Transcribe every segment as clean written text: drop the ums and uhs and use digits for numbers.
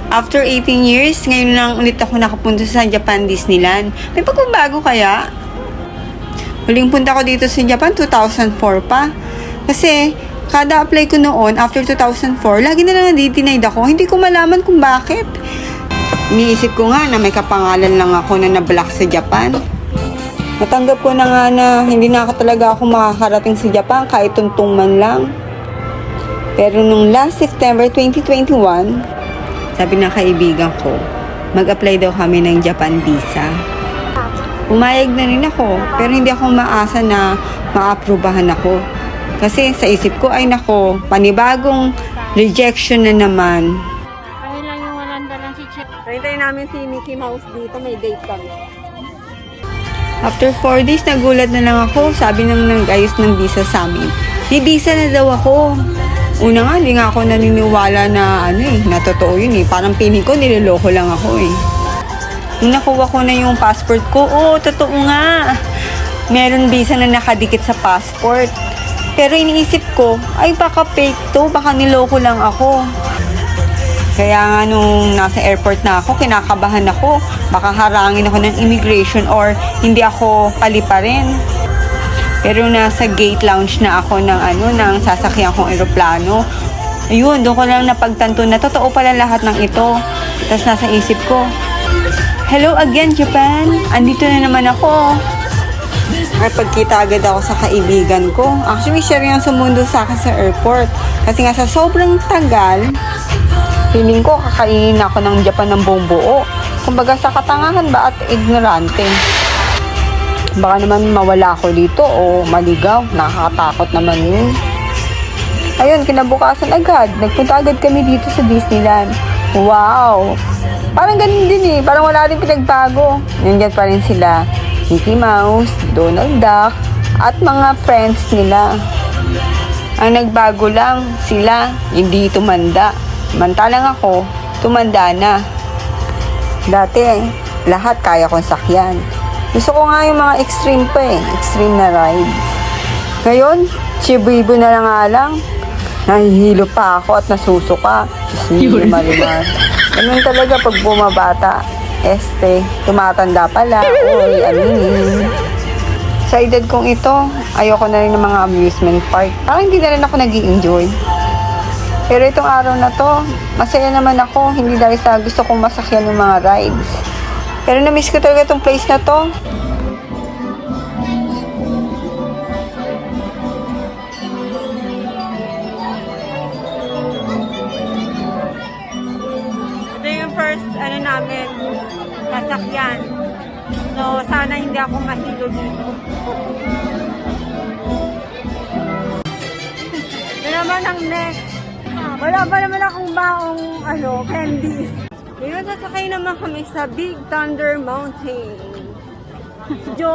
After 18 years, ngayon lang ulit ako nakapunta sa Japan Disneyland. May pagbabago kaya? Huling punta ko dito sa Japan, 2004 pa. Kasi, kada apply ko noon, after 2004, lagi na lang na-denied ako. Hindi ko malaman kung bakit. Iniisip ko nga na may kapangalan lang ako na na-block sa Japan. Natanggap ko na nga na hindi na talaga ako makakarating sa Japan kahit tuntong man lang. Pero nung last September 2021, sabi ng kaibigan ko, mag-apply daw kami ng Japan visa. Umayag na rin ako, pero hindi ako maasa na maaprubahan ako. Kasi sa isip ko, ay nako, panibagong rejection na naman. Kaya lang yung walanda lang si Chip. Hintayin namin si Mickey Mouse dito, may date kami. After 4 days, nagulat na lang ako, sabi ng nag-ayos ng visa sa amin. May visa na daw ako. Una nga, hindi nga ako naniniwala na na totoo yun eh. Parang piling ko, niloloko lang ako eh. Nung nakuha ko na yung passport ko, totoo nga. Meron visa na nakadikit sa passport. Pero iniisip ko, ay baka fake to, baka niloko lang ako. Kaya nga nung nasa airport na ako, kinakabahan ako. Baka harangin ako ng immigration or hindi ako paliparin. Pero nasa gate lounge na ako ng sasakyan kong eroplano. Ayun, doon ko lang napagtanto na totoo pala lahat ng ito. Tapos nasa isip ko, hello again Japan, andito na naman ako. Ay pagkita agad ako sa kaibigan ko. Actually, siya rin ang sumundo sa akin sa airport. Kasi nga sa sobrang tagal, feeling ko kakainin ako ng Japan ng buong buo. Kumbaga sa katangahan ba at ignorante. Baka naman mawala ako dito o maligaw. Nakakatakot naman yun. Ayun, kinabukasan agad. Nagpunta agad kami dito sa Disneyland. Wow! Parang ganun din eh. Parang wala rin pinagbago. Nandiyan pa rin sila. Mickey Mouse, Donald Duck, at mga friends nila. Ang nagbago lang, sila, hindi tumanda. Mantalang ako, tumanda na. Dati, lahat kaya kong sakyan. Gusto ko nga yung mga extreme pa eh. Extreme na rides. Ngayon, chibibo na lang nga lang. Nahihilo pa ako at nasusuka. Diyos niyo, marimar. Ganun talaga pag bumabata. Tumatanda pala. Uy, aminin. Sa edad kong ito, ayoko na rin ng mga amusement park. Parang hindi na rin ako nag-i-enjoy. Pero itong araw na to, masaya naman ako. Hindi dahil sa gusto kong masakyan ng mga rides. Pero na-miss ko talaga itong place na to. Ito yung first, namin, sasakyan. So, sana hindi ako mahilo dito. Ito naman ang next. Wala pa naman akong baong, candy. Ngayon, sasakay naman kami sa Big Thunder Mountain. Medyo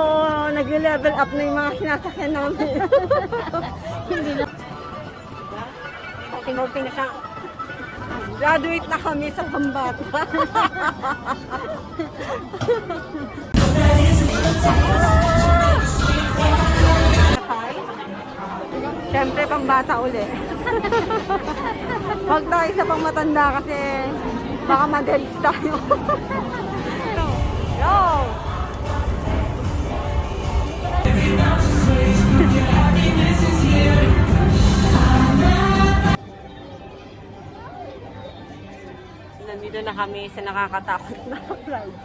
nag-level up na yung mga sinasakyan namin. Hindi na. Tingnan siya. Graduate na kami sa Pambata. Siyempre, Pambata uli. Huwag tayo sa pangmatanda kasi baka ma-delis tayo. Go! Nandito na kami sa nakakatakot na ride.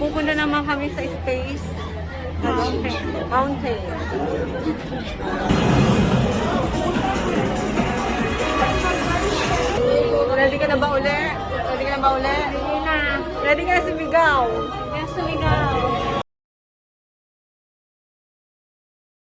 Pupunta naman kami sa Space Mountain. Ready ka na ba uli? Ready ka na ba uli? Hindi na. Ready ka na sumigaw? Yes, sumigaw.